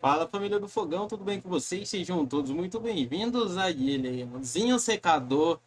Fala, família do Fogão, tudo bem com vocês? Sejam todos muito bem-vindos a ele aí. Zinho Secador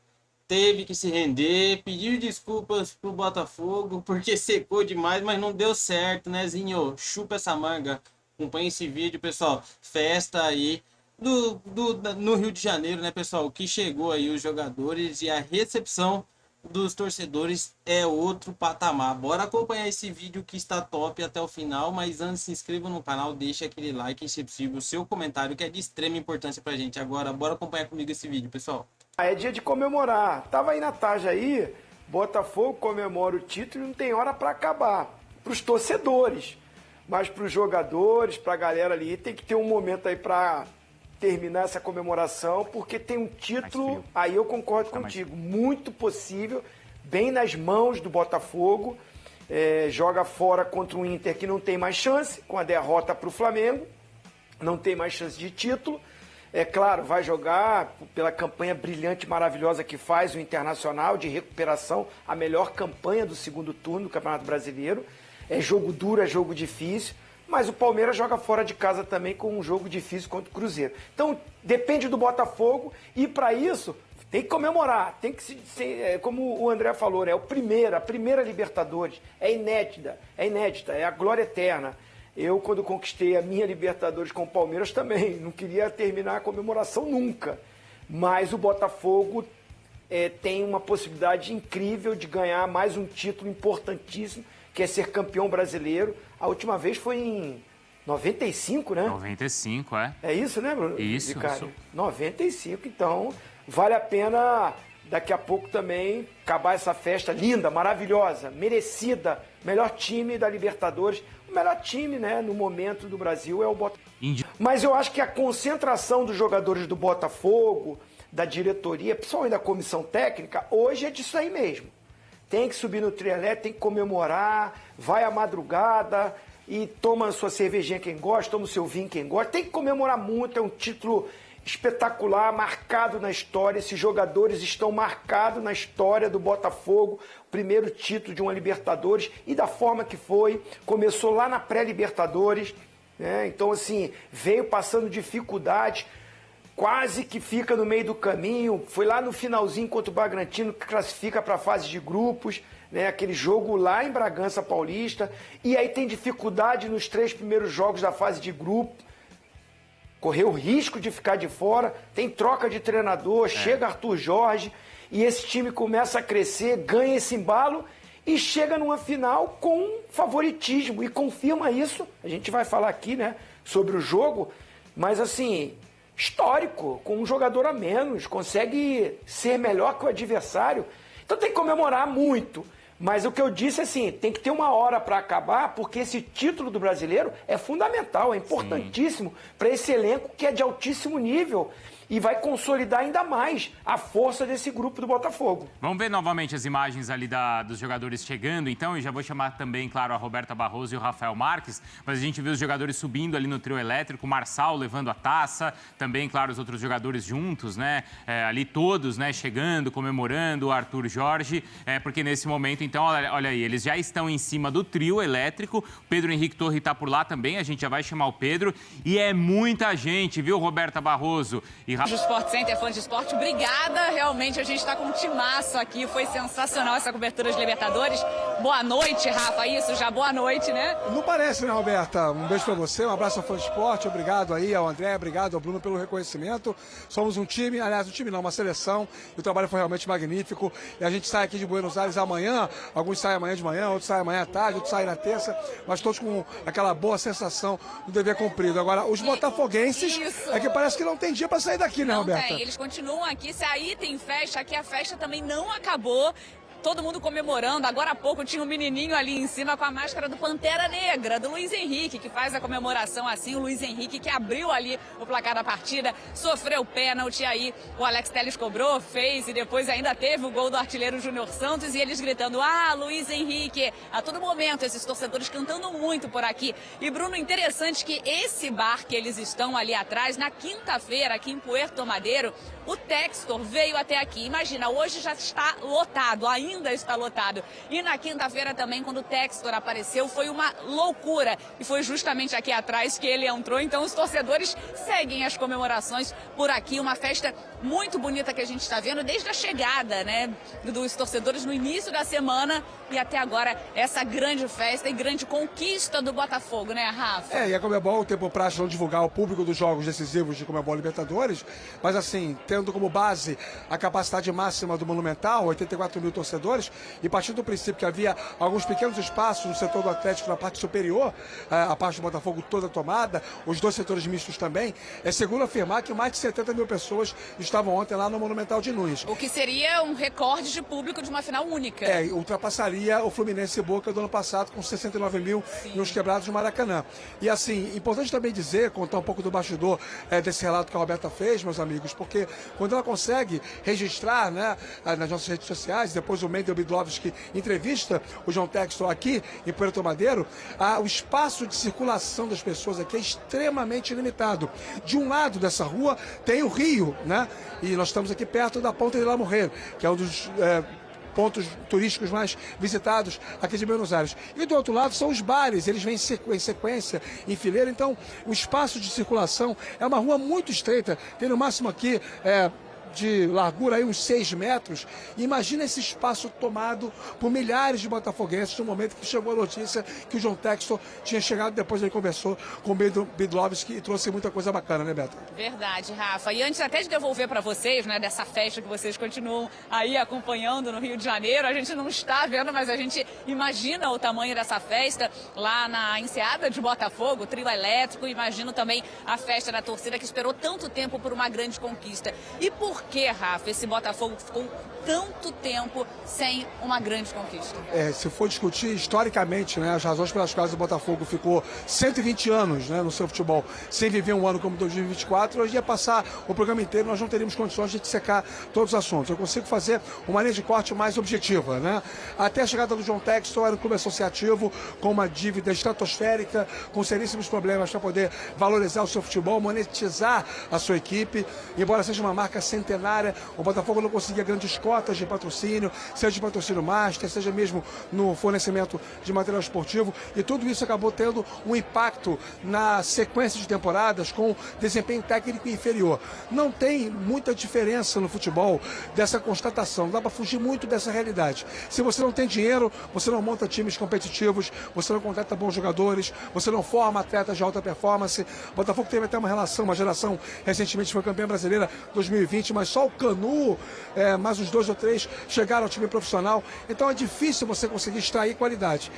teve que se render, pedir desculpas pro Botafogo porque secou demais, mas não deu certo, né, Zinho? Chupa essa manga. Acompanhe esse vídeo, pessoal. Festa aí no Rio de Janeiro, né, pessoal? Que chegou aí os jogadores e a recepção dos torcedores é outro patamar. Bora acompanhar esse vídeo que está top até o final, mas antes se inscreva no canal, deixa aquele like e, se possível, o seu comentário que é de extrema importância pra gente. Agora, bora acompanhar comigo esse vídeo, pessoal. É dia de comemorar. Tava aí na tarde aí, Botafogo comemora o título e não tem hora para acabar. Para os torcedores, mas para os jogadores, para a galera ali, tem que ter um momento aí para terminar essa comemoração, porque tem um título, aí eu concordo contigo, muito possível, bem nas mãos do Botafogo. Joga fora contra um Inter que não tem mais chance, com a derrota para o Flamengo, não tem mais chance de título. É claro, vai jogar pela campanha brilhante e maravilhosa que faz o Internacional de recuperação, a melhor campanha do segundo turno do Campeonato Brasileiro. É jogo duro, é jogo difícil, mas o Palmeiras joga fora de casa também com um jogo difícil contra o Cruzeiro. Então, depende do Botafogo e para isso tem que comemorar, tem que ser, como o André falou, né? A primeira Libertadores, é inédita, é a glória eterna. Eu, quando conquistei a minha Libertadores com o Palmeiras, também não queria terminar a comemoração nunca. Mas o Botafogo tem uma possibilidade incrível de ganhar mais um título importantíssimo, que é ser campeão brasileiro. A última vez foi em 95, né? 95, é. É isso, né, Bruno? Isso. 95, então vale a pena daqui a pouco também acabar essa festa linda, maravilhosa, merecida, melhor time da Libertadores. O melhor time, né, no momento do Brasil é o Botafogo. Mas eu acho que a concentração dos jogadores do Botafogo, da diretoria, principalmente da comissão técnica, hoje é disso aí mesmo. Tem que subir no trielé, tem que comemorar, vai à madrugada e toma a sua cervejinha quem gosta, toma o seu vinho quem gosta. Tem que comemorar muito, é um título espetacular, marcado na história. Esses jogadores estão marcados na história do Botafogo, o primeiro título de uma Libertadores e da forma que foi. Começou lá na pré-Libertadores, né? Então, assim, veio passando dificuldades, quase que fica no meio do caminho. Foi lá no finalzinho contra o Bragantino, que classifica para a fase de grupos, né? Aquele jogo lá em Bragança Paulista. E aí tem dificuldade nos 3 primeiros jogos da fase de grupo. Correu o risco de ficar de fora, tem troca de treinador, chega Arthur Jorge, e esse time começa a crescer, ganha esse embalo e chega numa final com favoritismo, e confirma isso. A gente vai falar aqui, né, sobre o jogo, mas assim, histórico, com um jogador a menos, consegue ser melhor que o adversário. Então tem que comemorar muito. Mas o que eu disse, assim, tem que ter uma hora para acabar, porque esse título do brasileiro é fundamental, é importantíssimo para esse elenco que é de altíssimo nível e vai consolidar ainda mais a força desse grupo do Botafogo. Vamos ver novamente as imagens ali dos jogadores chegando, então, e já vou chamar também, claro, a Roberta Barroso e o Rafael Marques, mas a gente viu os jogadores subindo ali no trio elétrico, o Marçal levando a taça, também, claro, os outros jogadores juntos, né, ali todos, né, chegando, comemorando, o Arthur Jorge, porque nesse momento, então, olha aí, eles já estão em cima do trio elétrico, o Pedro Henrique Torre está por lá também, a gente já vai chamar o Pedro, e é muita gente, viu, Roberta Barroso e O Sport Center, fã de esporte, obrigada. Realmente a gente está com um timaço aqui. Foi sensacional essa cobertura de Libertadores. Boa noite, Rafa. Isso, já boa noite, né? Não parece, né, Roberta? Um beijo pra você, um abraço ao fã de esporte. Obrigado aí ao André, obrigado ao Bruno pelo reconhecimento. Somos um time, aliás, um time não, uma seleção. E o trabalho foi realmente magnífico. E a gente sai aqui de Buenos Aires amanhã. Alguns saem amanhã de manhã, outros saem amanhã à tarde, outros saem na terça. Mas todos com aquela boa sensação do dever cumprido. Agora, os botafoguenses é que parece que não tem dia pra sair daqui, né, Roberta? Não tem, eles continuam aqui. Se aí tem festa, aqui a festa também não acabou. Todo mundo comemorando. Agora há pouco tinha um menininho ali em cima com a máscara do Pantera Negra, do Luiz Henrique, que faz a comemoração assim. O Luiz Henrique que abriu ali o placar da partida, sofreu pênalti aí. O Alex Telles cobrou, fez e depois ainda teve o gol do artilheiro Júnior Santos e eles gritando, Luiz Henrique. A todo momento, esses torcedores cantando muito por aqui. E Bruno, interessante que esse bar que eles estão ali atrás, na quinta-feira, aqui em Puerto Madeiro, o Textor veio até aqui. Imagina, hoje já está lotado, ainda ainda está lotado. E na quinta-feira também, quando o Textor apareceu, foi uma loucura. E foi justamente aqui atrás que ele entrou. Então os torcedores seguem as comemorações por aqui. Uma festa muito bonita que a gente está vendo desde a chegada, né, dos torcedores no início da semana e até agora essa grande festa e grande conquista do Botafogo, né, Rafa? E a Conmebol tem por praxe não divulgar ao público dos jogos decisivos de Conmebol Libertadores, mas assim, tendo como base a capacidade máxima do Monumental, 84 mil torcedores, e partindo do princípio que havia alguns pequenos espaços no setor do Atlético na parte superior, a parte do Botafogo toda tomada, os dois setores mistos também, é seguro afirmar que mais de 70 mil pessoas estavam ontem lá no Monumental de Nunes. O que seria um recorde de público de uma final única. Ultrapassaria o Fluminense e Boca do ano passado com 69 mil nos quebrados do Maracanã. E assim, importante também dizer, contar um pouco do bastidor desse relato que a Roberta fez, meus amigos, porque quando ela consegue registrar, né, nas nossas redes sociais, depois o Mendel Bidlovski entrevista o João Textor aqui em Puerto Madeiro, o espaço de circulação das pessoas aqui é extremamente limitado. De um lado dessa rua tem o Rio, né? E nós estamos aqui perto da Ponta de la Mujer, que é um dos pontos turísticos mais visitados aqui de Buenos Aires. E do outro lado são os bares, eles vêm em sequência, em fileira, então o espaço de circulação é uma rua muito estreita, tem no máximo aqui de largura aí uns 6 metros. Imagina esse espaço tomado por milhares de botafoguenses no momento que chegou a notícia que o João Textor tinha chegado. Depois ele conversou com o Bidlovski e trouxe muita coisa bacana, né, Beto? Verdade, Rafa. E antes até de devolver para vocês, né, dessa festa que vocês continuam aí acompanhando no Rio de Janeiro, a gente não está vendo, mas a gente imagina o tamanho dessa festa lá na enseada de Botafogo, trio elétrico. Imagino também a festa da torcida que esperou tanto tempo por uma grande conquista. E por que, Rafa, esse Botafogo ficou tanto tempo sem uma grande conquista? Se for discutir historicamente, né, as razões pelas quais o Botafogo ficou 120 anos, né, no seu futebol sem viver um ano como 2024, hoje ia passar o programa inteiro, nós não teríamos condições de dissecar todos os assuntos. Eu consigo fazer uma linha de corte mais objetiva, né? Até a chegada do João Textor, era um clube associativo com uma dívida estratosférica, com seríssimos problemas para poder valorizar o seu futebol, monetizar a sua equipe. Embora seja uma marca centenária, o Botafogo não conseguia grandes cotas de patrocínio, seja de patrocínio master, seja mesmo no fornecimento de material esportivo, e tudo isso acabou tendo um impacto na sequência de temporadas com desempenho técnico inferior. Não tem muita diferença no futebol dessa constatação, não dá para fugir muito dessa realidade. Se você não tem dinheiro, você não monta times competitivos, você não contrata bons jogadores, você não forma atletas de alta performance. O Botafogo teve até uma geração recentemente foi campeã brasileira 2020, mas só o Canu, mais uns 2 ou 3 chegaram ao time profissional. Então é difícil você conseguir extrair qualidade.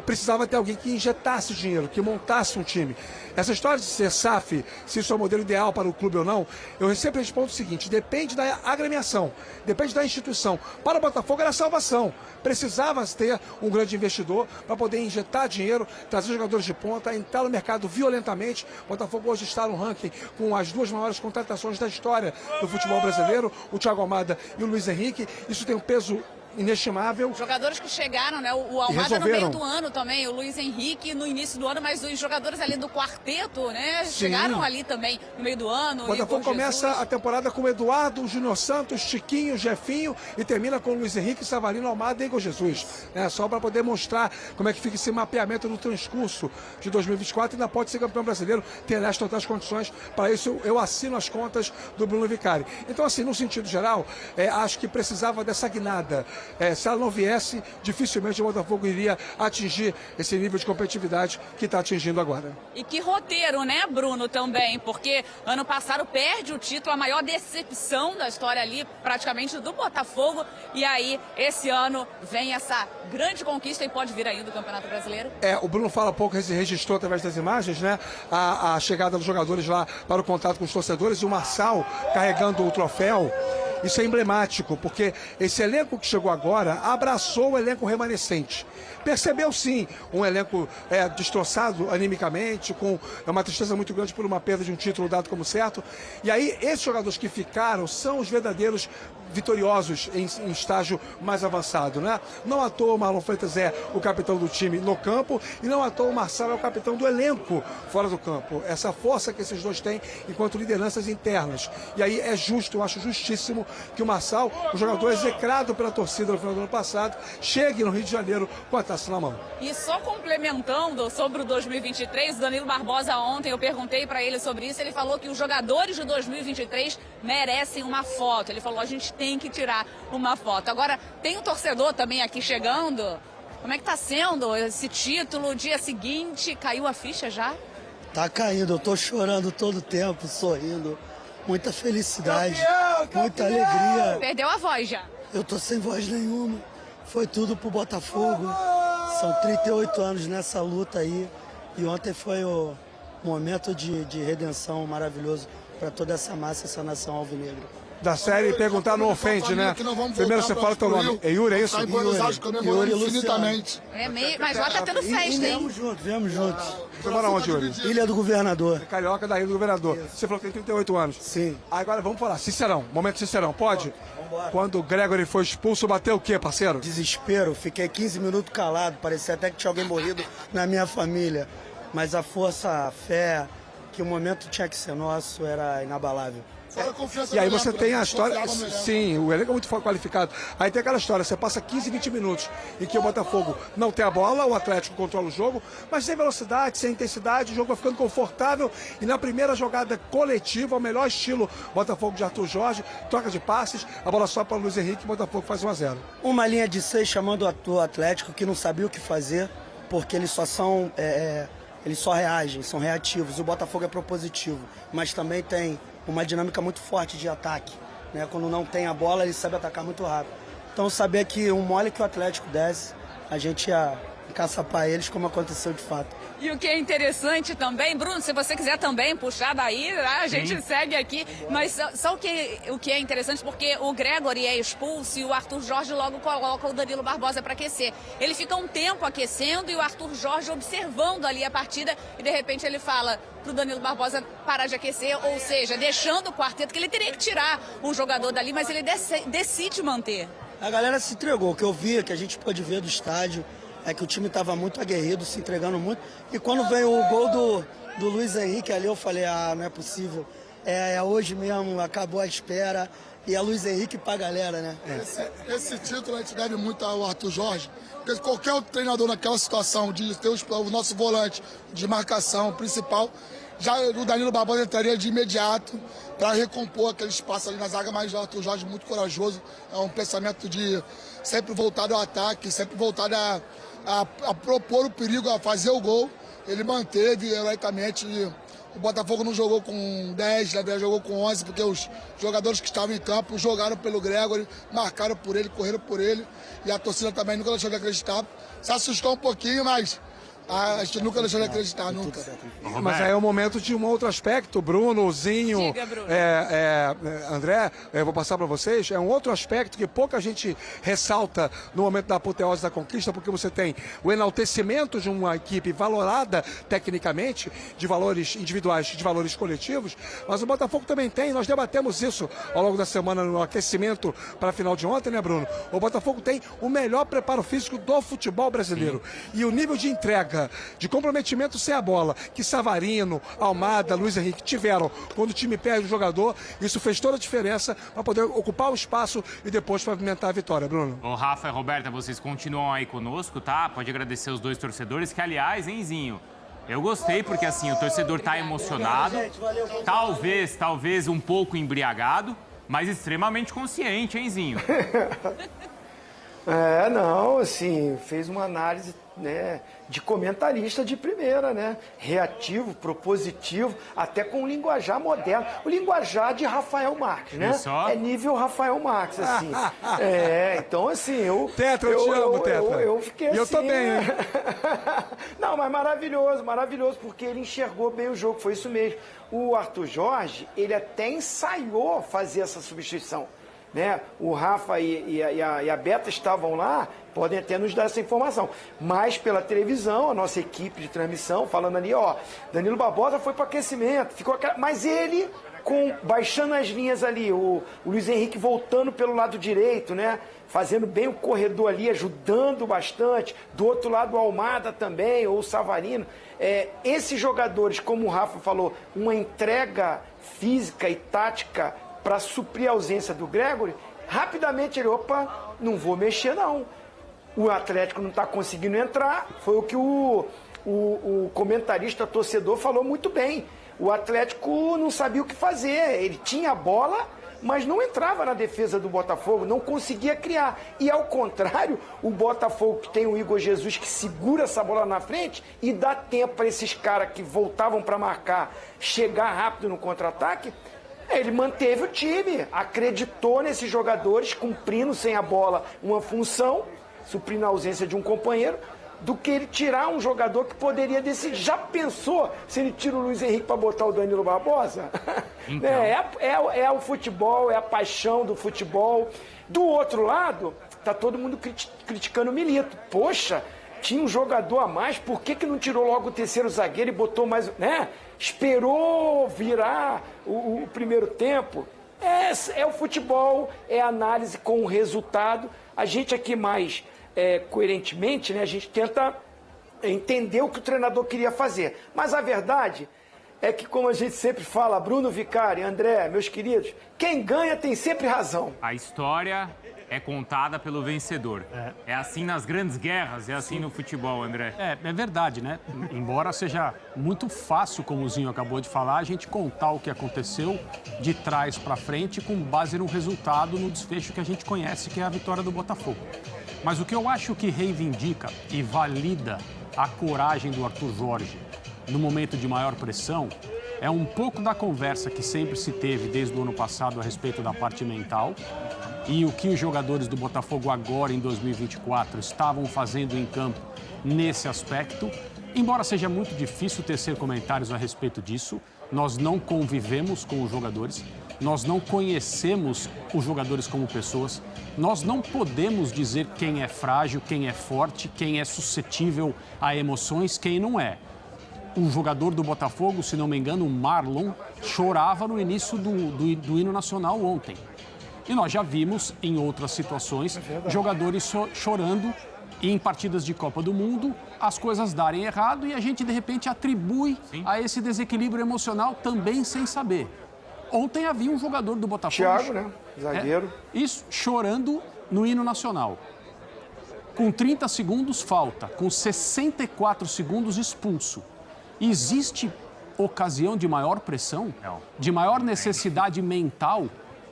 Precisava ter alguém que injetasse dinheiro, que montasse um time. Essa história de ser SAF, se isso é o modelo ideal para o clube ou não, eu sempre respondo o seguinte: depende da agremiação, depende da instituição. Para o Botafogo era salvação. Precisava ter um grande investidor para poder injetar dinheiro, trazer jogadores de ponta, entrar no mercado violentamente. O Botafogo hoje está no ranking com as 2 maiores contratações da história do futebol brasileiro, o Thiago Almada e o Luiz Henrique. Isso tem um peso inestimável. Jogadores que chegaram, né? O Almada no meio do ano também, o Luiz Henrique no início do ano, mas os jogadores ali do quarteto, né? Sim. Chegaram ali também no meio do ano. O Botafogo começa a temporada com o Eduardo, o Júnior Santos, Chiquinho, Jefinho e termina com o Luiz Henrique, Savarino, Almada e Igor Jesus. Só para poder mostrar como é que fica esse mapeamento no transcurso de 2024, ainda pode ser campeão brasileiro, tem aliás totais condições. Para isso eu assino as contas do Bruno Vicari. Então assim, no sentido geral, acho que precisava dessa guinada. Se ela não viesse, dificilmente o Botafogo iria atingir esse nível de competitividade que está atingindo agora. E que roteiro, né, Bruno, também, porque ano passado perde o título, a maior decepção da história ali, praticamente, do Botafogo, e aí, esse ano, vem essa grande conquista e pode vir ainda o Campeonato Brasileiro. O Bruno fala pouco, registrou através das imagens, né, a chegada dos jogadores lá para o contato com os torcedores e o Marçal carregando o troféu. Isso é emblemático, porque esse elenco que chegou agora abraçou o elenco remanescente. Percebeu, sim, um elenco destroçado animicamente, com uma tristeza muito grande por uma perda de um título dado como certo. E aí, esses jogadores que ficaram são os verdadeiros vitoriosos em estágio mais avançado, né? Não à toa o Marlon Freitas é o capitão do time no campo e não à toa o Marçal é o capitão do elenco fora do campo. Essa força que esses dois têm enquanto lideranças internas. E aí é justo, eu acho justíssimo que o Marçal, o jogador execrado pela torcida no final do ano passado, chegue no Rio de Janeiro com a taça na mão. E só complementando sobre o 2023, o Danilo Barbosa ontem, eu perguntei para ele sobre isso, ele falou que os jogadores de 2023 merecem uma foto. Ele falou, a gente tem que tirar uma foto. Agora, tem um torcedor também aqui chegando. Como é que tá sendo esse título? Dia seguinte, caiu a ficha já? Tá caindo, eu tô chorando todo o tempo, sorrindo. Muita felicidade, muita alegria. Perdeu a voz já. Eu tô sem voz nenhuma. Foi tudo pro Botafogo. São 38 anos nessa luta aí. E ontem foi o momento de redenção maravilhoso para toda essa massa, essa nação alvinegra. Da série, perguntar não ofende, né? Primeiro você fala teu nome. É Yuri, é isso? Yuri infinitamente. É meio, mas lá tá tendo festa, hein? Viemos juntos. Você mora onde, Yuri? Ilha do Governador. Carioca da Ilha do Governador. Você falou que tem 38 anos. Sim. Agora vamos falar, sincerão, momento sincerão, pode? Vambora. Quando o Gregory foi expulso, bateu o quê, parceiro? Desespero, fiquei 15 minutos calado, parecia até que tinha alguém morrido na minha família. Mas a força, a fé, que o momento tinha que ser nosso, era inabalável. E aí você tem a história, sim, o elenco é muito qualificado. Aí tem aquela história, você passa 15, 20 minutos em que o Botafogo não tem a bola, o Atlético controla o jogo, mas sem velocidade, sem intensidade, o jogo vai ficando confortável e na primeira jogada coletiva, o melhor estilo Botafogo de Arthur Jorge, troca de passes, a bola sobe para o Luiz Henrique e o Botafogo faz 1-0. Uma linha de 6 chamando o Atlético que não sabia o que fazer, porque eles só são, eles só reagem, são reativos. O Botafogo é propositivo, mas também tem uma dinâmica muito forte de ataque, né? Quando não tem a bola, ele sabe atacar muito rápido. Então saber que um mole que o Atlético desse, a gente ia caçapar eles, como aconteceu de fato. E o que é interessante também, Bruno, se você quiser também puxar daí, a gente segue aqui, mas só o que é interessante, porque o Gregory é expulso e o Arthur Jorge logo coloca o Danilo Barbosa para aquecer. Ele fica um tempo aquecendo e o Arthur Jorge observando ali a partida e de repente ele fala pro Danilo Barbosa parar de aquecer, ou seja, deixando o quarteto, que ele teria que tirar um jogador dali, mas ele decide manter. A galera se entregou, o que eu vi, que a gente pôde ver do estádio, é que o time estava muito aguerrido, se entregando muito. E quando veio o gol do Luiz Henrique ali, eu falei, não é possível. É hoje mesmo, acabou a espera. E é Luiz Henrique pra galera, né? Esse título a gente deve muito ao Arthur Jorge, porque qualquer outro treinador naquela situação de ter o nosso volante de marcação principal, já o Danilo Barbosa entraria de imediato para recompor aquele espaço ali na zaga, mas o Arthur Jorge muito corajoso, é um pensamento de sempre voltado ao ataque, sempre voltado a propor o perigo, a fazer o gol. Ele manteve heroicamente. O Botafogo não jogou com 10, né? Jogou com 11, porque os jogadores que estavam em campo jogaram pelo Gregory, marcaram por ele, correram por ele. E a torcida também nunca deixou de acreditar. Se assustou um pouquinho, mas a gente nunca deixou de acreditar, nunca. Mas aí é o momento de um outro aspecto, Bruno, Zinho, Diga, Bruno. André, eu vou passar para vocês, é um outro aspecto que pouca gente ressalta no momento da apoteose da conquista, porque você tem o enaltecimento de uma equipe valorada tecnicamente, de valores individuais, de valores coletivos, mas o Botafogo também tem, nós debatemos isso ao longo da semana no aquecimento para a final de ontem, né, Bruno? O Botafogo tem o melhor preparo físico do futebol brasileiro. E o nível de entrega, de comprometimento sem a bola, que Savarino, Almada, Luiz Henrique tiveram quando o time perde o jogador, isso fez toda a diferença para poder ocupar o espaço e depois pavimentar a vitória, Bruno. Ô, Rafa e Roberta, vocês continuam aí conosco, tá? Pode agradecer os dois torcedores, que aliás, hein, Zinho? Eu gostei porque assim, o torcedor tá emocionado, talvez um pouco embriagado, mas extremamente consciente, hein, Zinho? Não, assim, fez uma análise, né, de comentarista de primeira, né? Reativo, propositivo, até com um linguajar moderno. O linguajar de Rafael Marques, né? É nível Rafael Marques, assim. Então, assim, Tetra, eu te amo, Tetra. Eu fiquei assim... E eu também, hein? Não, mas maravilhoso, porque ele enxergou bem o jogo, foi isso mesmo. O Arthur Jorge, ele até ensaiou fazer essa substituição, né? O Rafa e a Beta estavam lá, podem até nos dar essa informação, mas pela televisão, a nossa equipe de transmissão falando ali, Danilo Barbosa foi para aquecimento, mas ele baixando as linhas ali, o Luiz Henrique voltando pelo lado direito, né? Fazendo bem o corredor ali, ajudando bastante, do outro lado o Almada também, ou o Savarino. Esses jogadores, como o Rafa falou, uma entrega física e tática para suprir a ausência do Gregory, rapidamente ele, opa, não vou mexer não. O Atlético não está conseguindo entrar, foi o que o comentarista torcedor falou muito bem. O Atlético não sabia o que fazer, ele tinha a bola, mas não entrava na defesa do Botafogo, não conseguia criar. E ao contrário, o Botafogo, que tem o Igor Jesus, que segura essa bola na frente e dá tempo para esses caras que voltavam para marcar chegar rápido no contra-ataque, ele manteve o time, acreditou nesses jogadores, cumprindo sem a bola uma função, suprindo a ausência de um companheiro, do que ele tirar um jogador que poderia decidir. Já pensou se ele tira o Luiz Henrique para botar o Danilo Barbosa? Então. É o futebol, é a paixão do futebol. Do outro lado, tá todo mundo criticando o Milito. Poxa, tinha um jogador a mais, por que não tirou logo o terceiro zagueiro e botou mais, né? Esperou virar o primeiro tempo. É o futebol, é a análise com o resultado. A gente aqui mais coerentemente, né, a gente tenta entender o que o treinador queria fazer. Mas a verdade é que, como a gente sempre fala, Bruno Vicari, André, meus queridos, quem ganha tem sempre razão. A história é contada pelo vencedor. É assim nas grandes guerras, é assim no futebol, André. É verdade, né? Embora seja muito fácil, como o Zinho acabou de falar, a gente contar o que aconteceu de trás para frente com base no resultado, no desfecho que a gente conhece, que é a vitória do Botafogo. Mas o que eu acho que reivindica e valida a coragem do Arthur Jorge no momento de maior pressão é um pouco da conversa que sempre se teve desde o ano passado a respeito da parte mental e o que os jogadores do Botafogo agora, em 2024, estavam fazendo em campo nesse aspecto. Embora seja muito difícil tecer comentários a respeito disso, nós não convivemos com os jogadores, nós não conhecemos os jogadores como pessoas, nós não podemos dizer quem é frágil, quem é forte, quem é suscetível a emoções, quem não é. O jogador do Botafogo, se não me engano, o Marlon, chorava no início do hino nacional ontem. E nós já vimos, em outras situações, jogadores chorando em partidas de Copa do Mundo, as coisas darem errado e a gente, de repente, atribui a esse desequilíbrio emocional também sem saber. Ontem havia um jogador do Botafogo... Thiago, né? Zagueiro. Isso, chorando no hino nacional. Com 30 segundos, falta. Com 64 segundos, expulso. Existe ocasião de maior pressão? Não. De maior necessidade mental?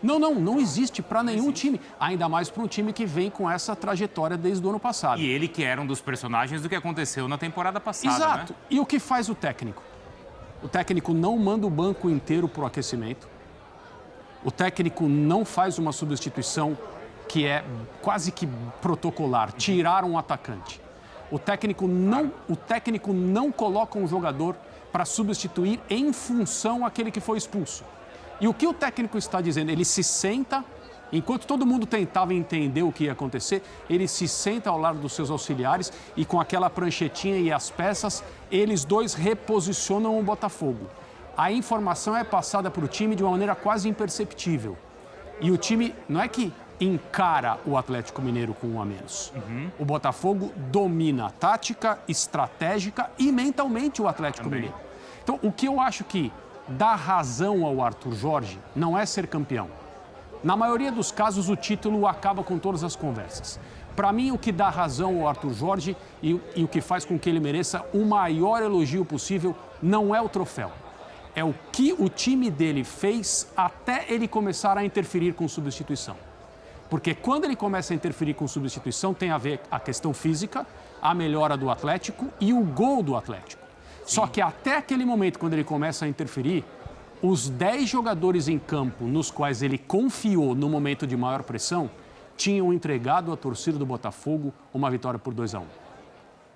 Não existe para nenhum time. Ainda mais para um time que vem com essa trajetória desde o ano passado. E ele que era um dos personagens do que aconteceu na temporada passada, Exato. Né? E o que faz o técnico? O técnico não manda o banco inteiro para o aquecimento. O técnico não faz uma substituição que é quase que protocolar, tirar um atacante. O técnico não coloca um jogador para substituir em função àquele que foi expulso. E o que o técnico está dizendo? Ele se senta, enquanto todo mundo tentava entender o que ia acontecer, ele se senta ao lado dos seus auxiliares e com aquela pranchetinha e as peças, eles dois reposicionam o Botafogo. A informação é passada para o time de uma maneira quase imperceptível. E o time não é que encara o Atlético Mineiro com um a menos. O Botafogo domina tática, estratégica e mentalmente o Atlético Mineiro. Então, o que eu acho que dá razão ao Arthur Jorge não é ser campeão. Na maioria dos casos, o título acaba com todas as conversas. Para mim, o que dá razão ao Arthur Jorge e o que faz com que ele mereça o maior elogio possível não é o troféu. É o que o time dele fez até ele começar a interferir com substituição. Porque quando ele começa a interferir com substituição, tem a ver a questão física, a melhora do Atlético e o gol do Atlético. Só que até aquele momento, quando ele começa a interferir, os 10 jogadores em campo nos quais ele confiou no momento de maior pressão, tinham entregado à torcida do Botafogo uma vitória por 2-1.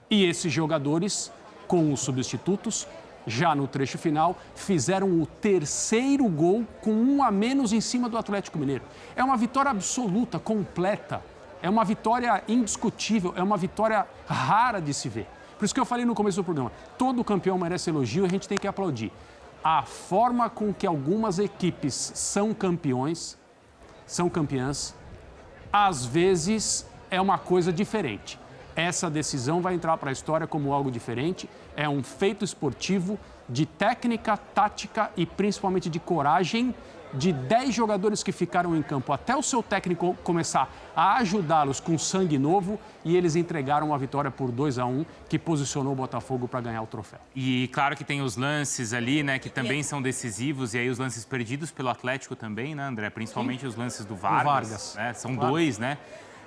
E esses jogadores, com os substitutos, já no trecho final, fizeram o terceiro gol com um a menos em cima do Atlético Mineiro. É uma vitória absoluta, completa. É uma vitória indiscutível, é uma vitória rara de se ver. Por isso que eu falei no começo do programa, todo campeão merece elogio e a gente tem que aplaudir. A forma com que algumas equipes são campeãs, às vezes é uma coisa diferente. Essa decisão vai entrar para a história como algo diferente, é um feito esportivo de técnica, tática e principalmente de coragem de 10 jogadores que ficaram em campo até o seu técnico começar a ajudá-los com sangue novo e eles entregaram a vitória por 2-1, que posicionou o Botafogo para ganhar o troféu. E claro que tem os lances ali, né, que também são decisivos, e aí os lances perdidos pelo Atlético também, né, André? Principalmente os lances do Vargas. Né? São dois, né?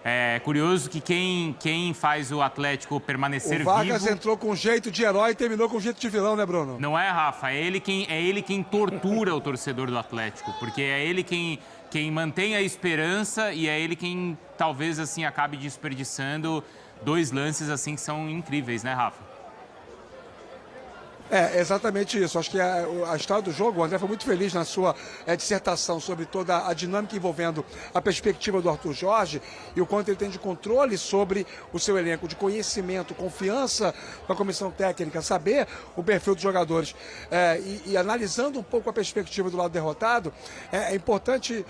É curioso que quem faz o Atlético permanecer vivo... O Vargas entrou com jeito de herói e terminou com jeito de vilão, né, Bruno? Não é, Rafa? É ele quem tortura o torcedor do Atlético, porque é ele quem mantém a esperança e é ele quem talvez assim acabe desperdiçando dois lances assim que são incríveis, né, Rafa? É exatamente isso. Acho que a história do jogo, o André foi muito feliz na sua dissertação sobre toda a dinâmica envolvendo a perspectiva do Arthur Jorge e o quanto ele tem de controle sobre o seu elenco, de conhecimento, confiança na comissão técnica, saber o perfil dos jogadores. E analisando um pouco a perspectiva do lado derrotado, é importante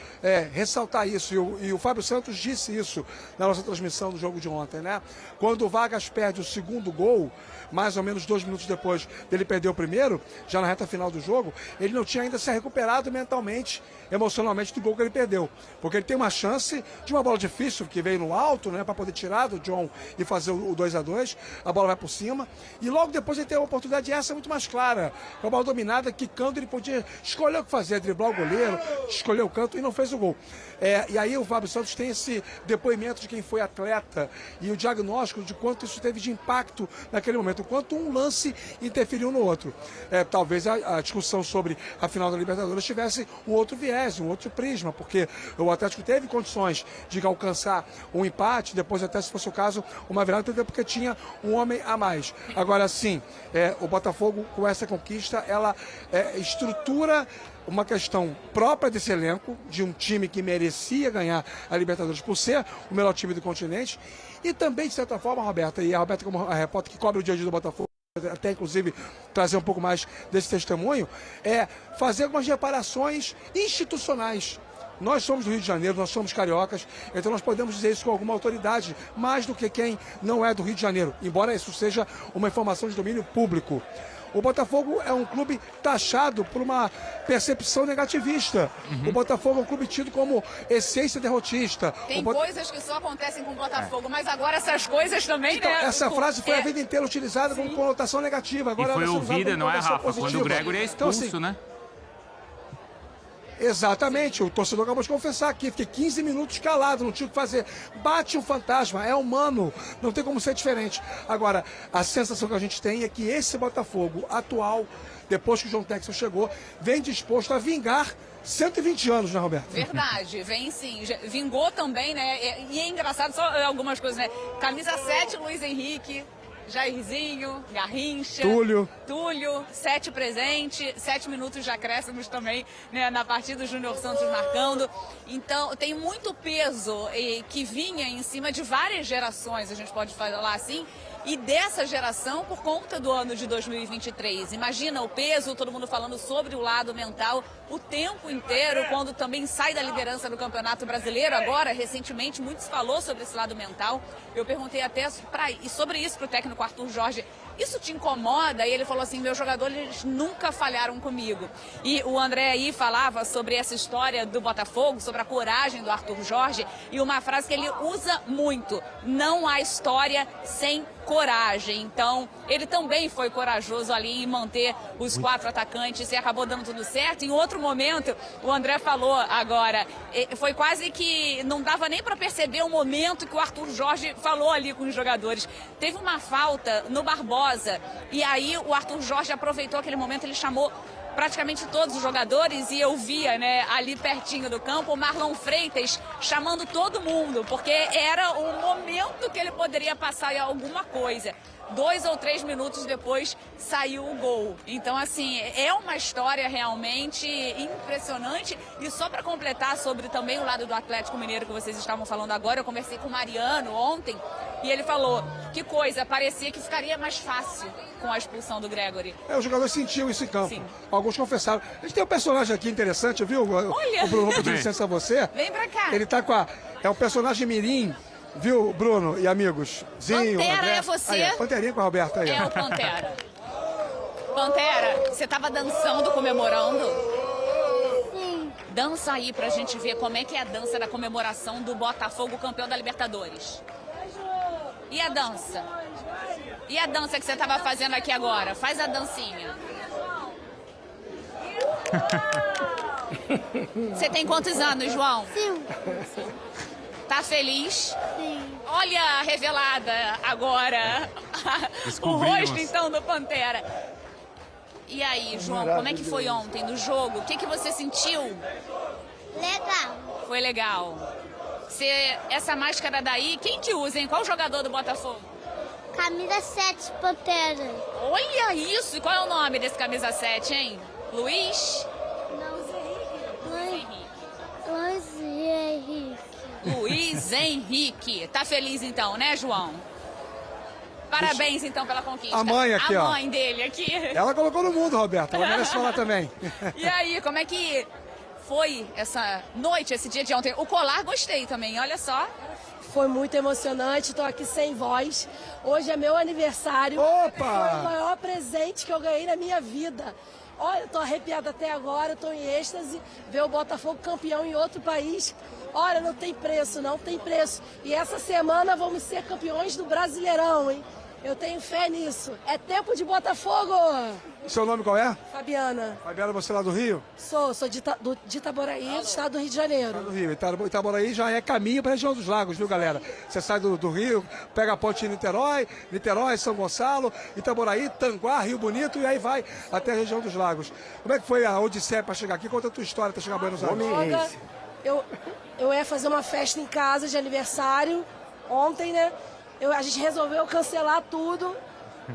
ressaltar isso. E o Fábio Santos disse isso na nossa transmissão do jogo de ontem, né? Quando o Vargas perde o segundo gol, mais ou menos 2 minutos depois dele perder o primeiro, já na reta final do jogo, ele não tinha ainda se recuperado mentalmente, emocionalmente do gol que ele perdeu. Porque ele tem uma chance de uma bola difícil, que veio no alto, né, para poder tirar do John e fazer o 2-2, a bola vai por cima, e logo depois ele tem uma oportunidade essa muito mais clara, com a bola dominada, quicando, ele podia escolher o que fazer, driblar o goleiro, escolher o canto e não fez o gol. E aí o Fábio Santos tem esse depoimento de quem foi atleta e o diagnóstico de quanto isso teve de impacto naquele momento, o quanto um lance interferiu no outro. Talvez a discussão sobre a final da Libertadores tivesse um outro viés, um outro prisma, porque o Atlético teve condições de alcançar um empate, depois até se fosse o caso, uma virada, porque tinha um homem a mais. Agora sim, o Botafogo com essa conquista, ela estrutura uma questão própria desse elenco, de um time que merecia ganhar a Libertadores por ser o melhor time do continente, e também, de certa forma, Roberta, e a Roberta como a repórter que cobre o dia a dia do Botafogo, até inclusive trazer um pouco mais desse testemunho, fazer algumas reparações institucionais. Nós somos do Rio de Janeiro, nós somos cariocas, então nós podemos dizer isso com alguma autoridade, mais do que quem não é do Rio de Janeiro, embora isso seja uma informação de domínio público. O Botafogo é um clube taxado por uma percepção negativista. O Botafogo é um clube tido como essência derrotista. Tem coisas que só acontecem com o Botafogo, mas agora essas coisas também, então, né? Essa frase foi a vida inteira utilizada como conotação negativa. Agora e foi ouvida, não é, Rafa? Positiva. Quando o Gregory é expulso, então, assim, né? Exatamente, o torcedor acabou de confessar aqui, fiquei 15 minutos calado, não tinha o que fazer. Bate um fantasma, é humano, não tem como ser diferente. Agora, a sensação que a gente tem é que esse Botafogo atual, depois que o John Textor chegou, vem disposto a vingar 120 anos, né, Roberto? Verdade, vem sim. Vingou também, né? E é engraçado, só algumas coisas, né? Camisa 7, Luiz Henrique. Jairzinho, Garrincha, Túlio, 7 presente, 7 minutos de acréscimos também, né, na partida do Júnior Santos marcando. Então, tem muito peso que vinha em cima de várias gerações, a gente pode falar assim, e dessa geração por conta do ano de 2023. Imagina o peso, todo mundo falando sobre o lado mental o tempo inteiro, quando também sai da liderança do Campeonato Brasileiro. Agora, recentemente, muito se falou sobre esse lado mental. Eu perguntei até sobre isso para o técnico Arthur Jorge. Isso te incomoda? E ele falou assim, meus jogadores nunca falharam comigo. E o André aí falava sobre essa história do Botafogo, sobre a coragem do Arthur Jorge, e uma frase que ele usa muito, não há história sem coragem. Então, ele também foi corajoso ali em manter os 4 atacantes e acabou dando tudo certo. Em outro momento, o André falou agora, foi quase que não dava nem para perceber o momento que o Arthur Jorge falou ali com os jogadores. Teve uma falta no Barbosa e aí o Arthur Jorge aproveitou aquele momento, ele chamou praticamente todos os jogadores e eu via, né, ali pertinho do campo, o Marlon Freitas chamando todo mundo, porque era o momento que ele poderia passar em alguma coisa. 2 ou 3 minutos depois saiu o gol. Então, assim, é uma história realmente impressionante. E só para completar sobre também o lado do Atlético Mineiro que vocês estavam falando agora, eu conversei com o Mariano ontem e ele falou, que coisa, parecia que ficaria mais fácil com a expulsão do Gregory. O jogador sentiu isso em campo. Sim. Alguns confessaram. A gente tem um personagem aqui interessante, viu? Olha! O Bruno, vou pedir licença a você. Vem pra cá. Ele tá é um personagem mirim. Viu, Bruno e amigos? Zinho, Pantera André. é você? Aí, Panterinha com a Roberta aí. É o Pantera. Pantera, você tava dançando, comemorando? Sim. Dança aí pra gente ver como é que é a dança da comemoração do Botafogo campeão da Libertadores. E a dança? E a dança que você tava fazendo aqui agora? Faz a dancinha. Você tem quantos anos, João? 5. Tá feliz? Sim. Olha a revelada agora. O rosto, então, do Pantera. E aí, João, como é que foi ontem no jogo? O que você sentiu? Legal. Foi legal. Essa máscara daí, quem que usa, hein? Qual jogador do Botafogo? Camisa 7, Pantera. Olha isso! E qual é o nome desse camisa 7, hein? Luiz? Luiz Henrique. Luiz Henrique. Tá feliz então, né, João? Parabéns então pela conquista. A mãe aqui, ó. A mãe dele aqui. Ela colocou no mundo, Roberto. Ela merece falar também. E aí, como é que foi essa noite, esse dia de ontem? O colar gostei também, olha só. Foi muito emocionante, estou aqui sem voz. Hoje é meu aniversário. Opa! Foi o maior presente que eu ganhei na minha vida. Olha, eu tô arrepiada até agora, estou em êxtase. Ver o Botafogo campeão em outro país. Olha, não tem preço, não tem preço. E essa semana vamos ser campeões do Brasileirão, hein? Eu tenho fé nisso. É tempo de Botafogo! Seu nome qual é? Fabiana. Fabiana, você é lá do Rio? Sou de Itaboraí, do estado do Rio de Janeiro. Do Rio. Itaboraí já é caminho para a região dos lagos, viu, galera? Você sai do Rio, pega a ponte de Niterói, São Gonçalo, Itaboraí, Tanguá, Rio Bonito, e aí vai até a região dos lagos. Como é que foi a odisseia para chegar aqui? Conta a tua história para chegar a Buenos Aires. Eu ia fazer uma festa em casa de aniversário ontem, né? A gente resolveu cancelar tudo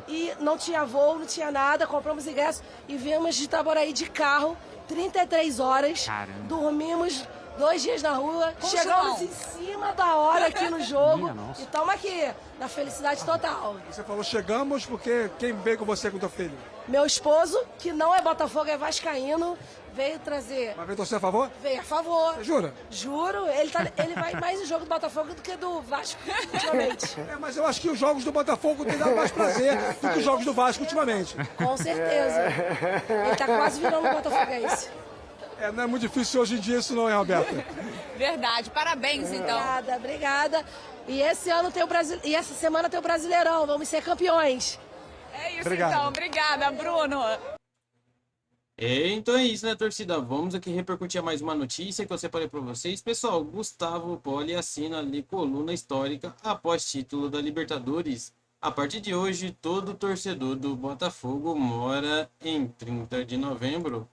e não tinha voo, não tinha nada, compramos ingresso e viemos de Itaboraí de carro, 33 horas, Caramba. Dormimos 2 dias na rua, Com chegamos João. em cima da hora aqui no jogo Minha nossa. e estamos aqui, na felicidade total. Você falou chegamos porque quem veio com você com teu filho? Meu esposo, que não é Botafogo, é vascaíno, veio trazer... Mas veio torcer a favor? Veio a favor. Você jura? Juro, ele vai mais no jogo do Botafogo do que do Vasco, ultimamente. Mas eu acho que os jogos do Botafogo têm dado mais prazer do que os jogos do Vasco ultimamente. Com certeza. Ele tá quase virando um botafoguense. Não é muito difícil hoje em dia isso não, hein, Roberto? Verdade. Parabéns, então. Obrigada. E esse ano tem e essa semana tem o Brasileirão. Vamos ser campeões. É isso, Obrigado. então. Obrigada, Bruno. Então é isso, né, torcida? Vamos aqui repercutir mais uma notícia que eu separei para vocês. Pessoal, Gustavo Poli assina ali coluna histórica após título da Libertadores. A partir de hoje, todo torcedor do Botafogo mora em 30 de novembro.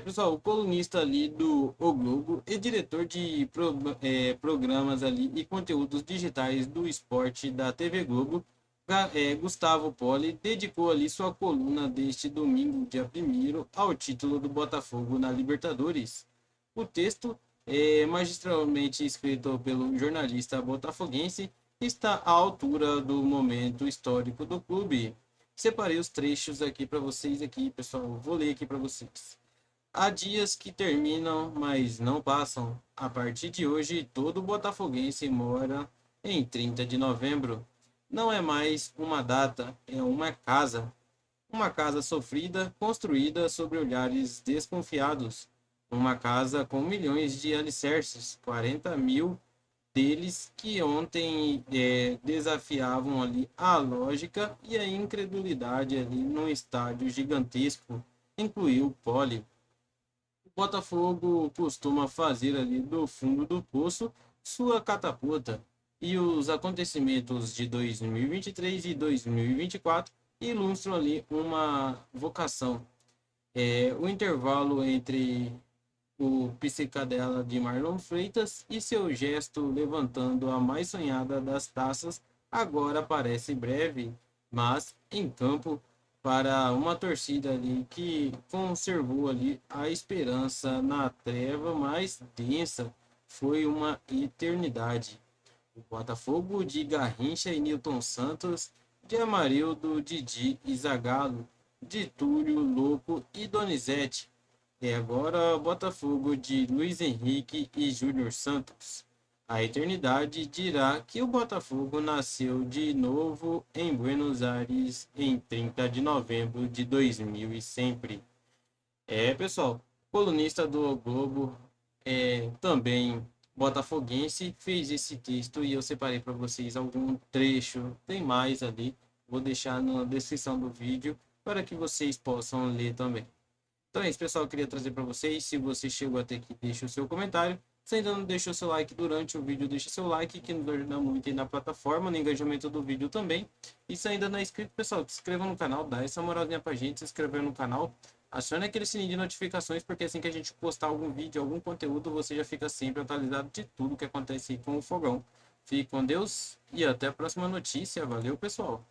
Pessoal, o colunista ali do O Globo e diretor de programas ali e conteúdos digitais do esporte da TV Globo, Gustavo Poli, dedicou ali sua coluna deste domingo, dia 1º, ao título do Botafogo na Libertadores. O texto, magistralmente escrito pelo jornalista botafoguense, está à altura do momento histórico do clube. Separei os trechos aqui para vocês, aqui, pessoal. Vou ler aqui para vocês. Há dias que terminam, mas não passam. A partir de hoje, todo botafoguense mora em 30 de novembro. Não é mais uma data, é uma casa. Uma casa sofrida, construída sobre olhares desconfiados. Uma casa com milhões de alicerces, 40 mil deles que ontem desafiavam ali a lógica e a incredulidade ali num estádio gigantesco, incluiu Poli. O Botafogo costuma fazer ali do fundo do poço sua catapulta, e os acontecimentos de 2023 e 2024 ilustram ali uma vocação. O intervalo entre o psicadela de Marlon Freitas e seu gesto levantando a mais sonhada das taças agora parece breve, mas em campo para uma torcida ali que conservou ali a esperança na treva mais densa foi uma eternidade. O Botafogo de Garrincha e Nilton Santos, de Amarildo, Didi e Zagallo, de Túlio, Louco e Donizete. E agora o Botafogo de Luiz Henrique e Júnior Santos. A eternidade dirá que o Botafogo nasceu de novo em Buenos Aires em 30 de novembro de 2000 e sempre. Pessoal, colunista do O Globo, também botafoguense, fez esse texto e eu separei para vocês algum trecho, tem mais ali, vou deixar na descrição do vídeo para que vocês possam ler também. Então é isso, pessoal, eu queria trazer para vocês. Se você chegou até aqui, deixa o seu comentário. Se ainda não deixou seu like durante o vídeo, deixa seu like, que nos ajuda muito aí na plataforma, no engajamento do vídeo também. E se ainda não é inscrito, pessoal, se inscreva no canal, dá essa moralzinha pra gente, se inscrever no canal. Acione aquele sininho de notificações, porque assim que a gente postar algum vídeo, algum conteúdo, você já fica sempre atualizado de tudo que acontece aí com o Fogão. Fique com Deus e até a próxima notícia. Valeu, pessoal!